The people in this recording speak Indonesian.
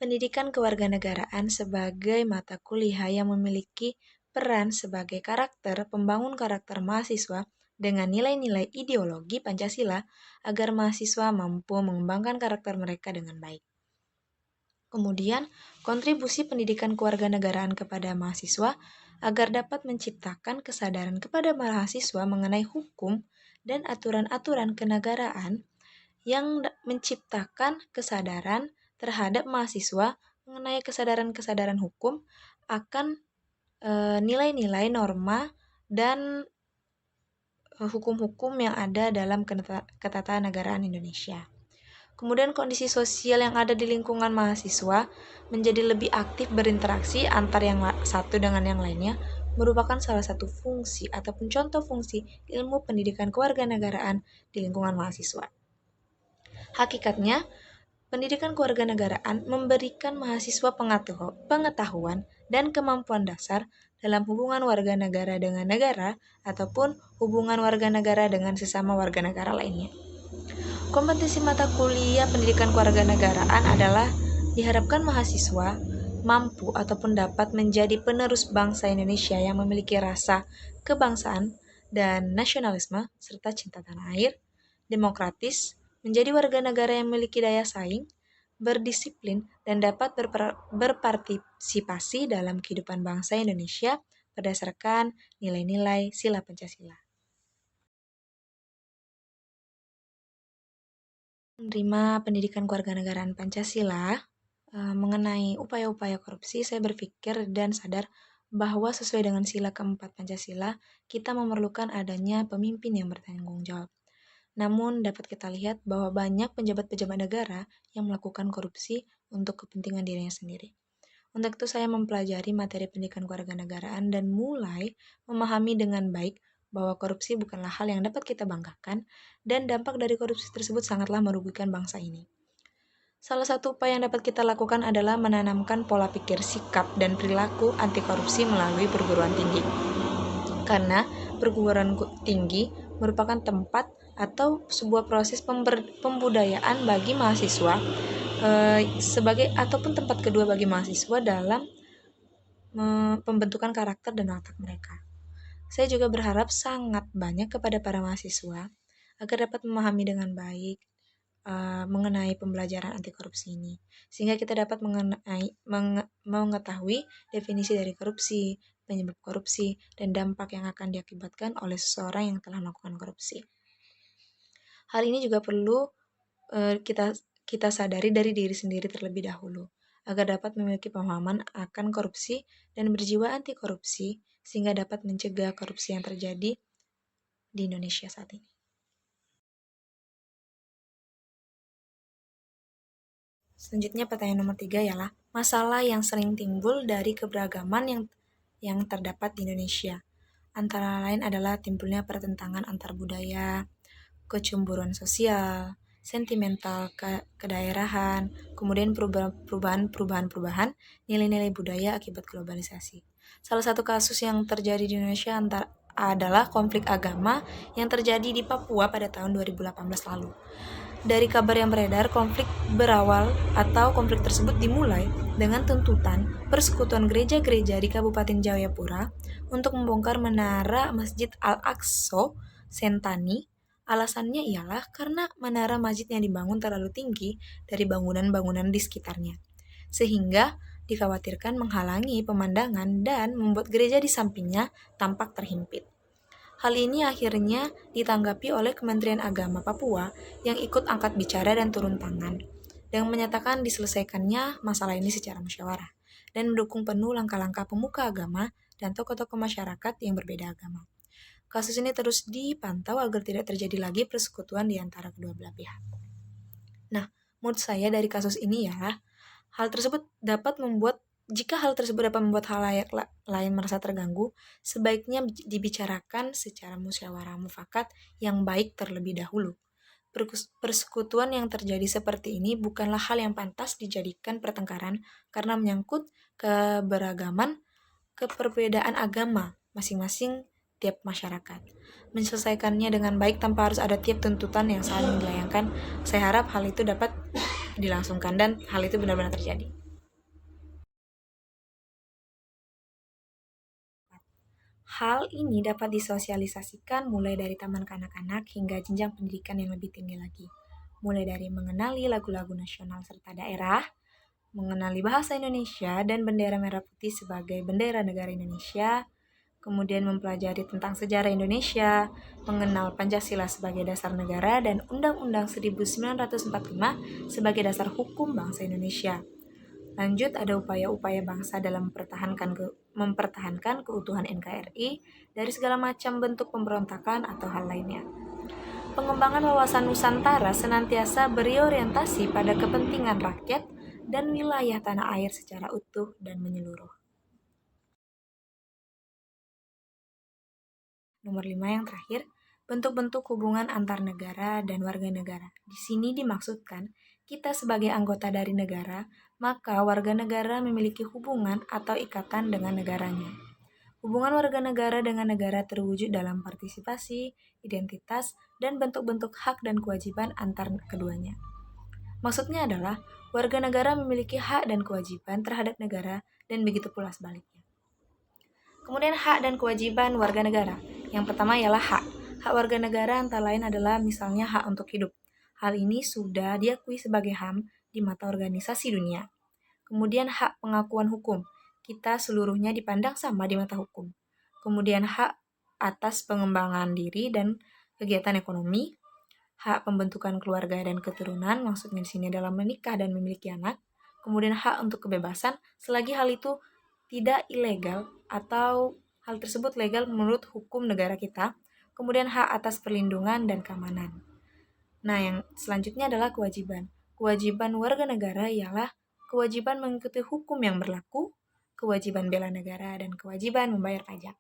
Pendidikan kewarganegaraan sebagai mata kuliah yang memiliki peran sebagai karakter pembangun karakter mahasiswa dengan nilai-nilai ideologi Pancasila agar mahasiswa mampu mengembangkan karakter mereka dengan baik. Kemudian, kontribusi pendidikan kewarganegaraan kepada mahasiswa agar dapat menciptakan kesadaran kepada mahasiswa mengenai hukum dan aturan-aturan kenegaraan yang menciptakan kesadaran terhadap mahasiswa mengenai kesadaran-kesadaran hukum akan nilai-nilai norma dan hukum-hukum yang ada dalam ketatanegaraan Indonesia. Kemudian kondisi sosial yang ada di lingkungan mahasiswa menjadi lebih aktif berinteraksi antar yang satu dengan yang lainnya merupakan salah satu fungsi ataupun contoh fungsi ilmu pendidikan kewarganegaraan di lingkungan mahasiswa. Hakikatnya, pendidikan kewarganegaraan memberikan mahasiswa pengetahuan dan kemampuan dasar dalam hubungan warga negara dengan negara ataupun hubungan warga negara dengan sesama warga negara lainnya. Kompetensi mata kuliah pendidikan kewarganegaraan adalah diharapkan mahasiswa mampu ataupun dapat menjadi penerus bangsa Indonesia yang memiliki rasa kebangsaan dan nasionalisme serta cinta tanah air, demokratis, menjadi warga negara yang memiliki daya saing, berdisiplin, dan dapat berpartisipasi dalam kehidupan bangsa Indonesia berdasarkan nilai-nilai sila Pancasila. Menerima pendidikan kewarganegaraan Pancasila mengenai upaya-upaya korupsi, saya berpikir dan sadar bahwa sesuai dengan sila keempat Pancasila, kita memerlukan adanya pemimpin yang bertanggung jawab. Namun dapat kita lihat bahwa banyak pejabat-pejabat negara yang melakukan korupsi untuk kepentingan dirinya sendiri. Untuk itu saya mempelajari materi pendidikan kewarganegaraan dan mulai memahami dengan baik bahwa korupsi bukanlah hal yang dapat kita banggakan dan dampak dari korupsi tersebut sangatlah merugikan bangsa ini. Salah satu upaya yang dapat kita lakukan adalah menanamkan pola pikir, sikap, dan perilaku anti korupsi melalui perguruan tinggi. Karena perguruan tinggi merupakan tempat atau sebuah proses pembudayaan bagi mahasiswa sebagai ataupun tempat kedua bagi mahasiswa dalam pembentukan karakter dan watak mereka. Saya juga berharap sangat banyak kepada para mahasiswa agar dapat memahami dengan baik mengenai pembelajaran anti korupsi ini, sehingga kita dapat mengetahui definisi dari korupsi, penyebab korupsi, dan dampak yang akan diakibatkan oleh seseorang yang telah melakukan korupsi. Hal ini juga perlu kita sadari dari diri sendiri terlebih dahulu, agar dapat memiliki pemahaman akan korupsi dan berjiwa anti korupsi, sehingga dapat mencegah korupsi yang terjadi di Indonesia saat ini. Selanjutnya pertanyaan nomor 3 ialah masalah yang sering timbul dari keberagaman yang terdapat di Indonesia. Antara lain adalah timbulnya pertentangan antar budaya, kecemburuan sosial, sentimental kedaerahan, kemudian perubahan nilai-nilai budaya akibat globalisasi. Salah satu kasus yang terjadi di Indonesia adalah konflik agama yang terjadi di Papua pada tahun 2018 lalu. Dari kabar yang beredar, konflik tersebut dimulai dengan tuntutan persekutuan gereja-gereja di Kabupaten Jayapura untuk membongkar menara Masjid Al-Aqsa Sentani. Alasannya ialah karena menara masjid yang dibangun terlalu tinggi dari bangunan-bangunan di sekitarnya, sehingga dikhawatirkan menghalangi pemandangan dan membuat gereja di sampingnya tampak terhimpit. Hal ini akhirnya ditanggapi oleh Kementerian Agama Papua yang ikut angkat bicara dan turun tangan, dan menyatakan diselesaikannya masalah ini secara musyawarah, dan mendukung penuh langkah-langkah pemuka agama dan tokoh-tokoh masyarakat yang berbeda agama. Kasus ini terus dipantau agar tidak terjadi lagi persekutuan di antara kedua belah pihak. Nah, menurut saya dari kasus ini jika hal tersebut dapat membuat halayak lain merasa terganggu, sebaiknya dibicarakan secara musyawarah mufakat yang baik terlebih dahulu. Persekutuan yang terjadi seperti ini bukanlah hal yang pantas dijadikan pertengkaran karena menyangkut keperbedaan agama masing-masing tiap masyarakat. Menyelesaikannya dengan baik tanpa harus ada tiap tuntutan yang saling dilayangkan. Saya harap hal itu dapat dilangsungkan dan hal itu benar-benar terjadi. Hal ini dapat disosialisasikan mulai dari taman kanak-kanak hingga jenjang pendidikan yang lebih tinggi lagi. Mulai dari mengenali lagu-lagu nasional serta daerah, mengenali bahasa Indonesia dan bendera merah putih sebagai bendera negara Indonesia, kemudian mempelajari tentang sejarah Indonesia, mengenal Pancasila sebagai dasar negara dan Undang-Undang 1945 sebagai dasar hukum bangsa Indonesia. Lanjut, ada upaya-upaya bangsa dalam mempertahankan keutuhan NKRI dari segala macam bentuk pemberontakan atau hal lainnya. Pengembangan wawasan Nusantara senantiasa berorientasi pada kepentingan rakyat dan wilayah tanah air secara utuh dan menyeluruh. Nomor 5 yang terakhir, bentuk-bentuk hubungan antar negara dan warga negara. Di sini dimaksudkan, kita sebagai anggota dari negara, maka warga negara memiliki hubungan atau ikatan dengan negaranya. Hubungan warga negara dengan negara terwujud dalam partisipasi, identitas, dan bentuk-bentuk hak dan kewajiban antar keduanya. Maksudnya adalah, warga negara memiliki hak dan kewajiban terhadap negara dan begitu pula sebaliknya. Kemudian hak dan kewajiban warga negara. Yang pertama ialah hak. Hak warga negara antara lain adalah misalnya hak untuk hidup. Hal ini sudah diakui sebagai HAM di mata organisasi dunia. Kemudian hak pengakuan hukum. Kita seluruhnya dipandang sama di mata hukum. Kemudian hak atas pengembangan diri dan kegiatan ekonomi. Hak pembentukan keluarga dan keturunan, maksudnya di sini adalah menikah dan memiliki anak. Kemudian hak untuk kebebasan, selagi hal itu tidak ilegal atau hal tersebut legal menurut hukum negara kita. Kemudian hak atas perlindungan dan keamanan. Nah, yang selanjutnya adalah kewajiban. Kewajiban warga negara ialah kewajiban mengikuti hukum yang berlaku, kewajiban bela negara, dan kewajiban membayar pajak.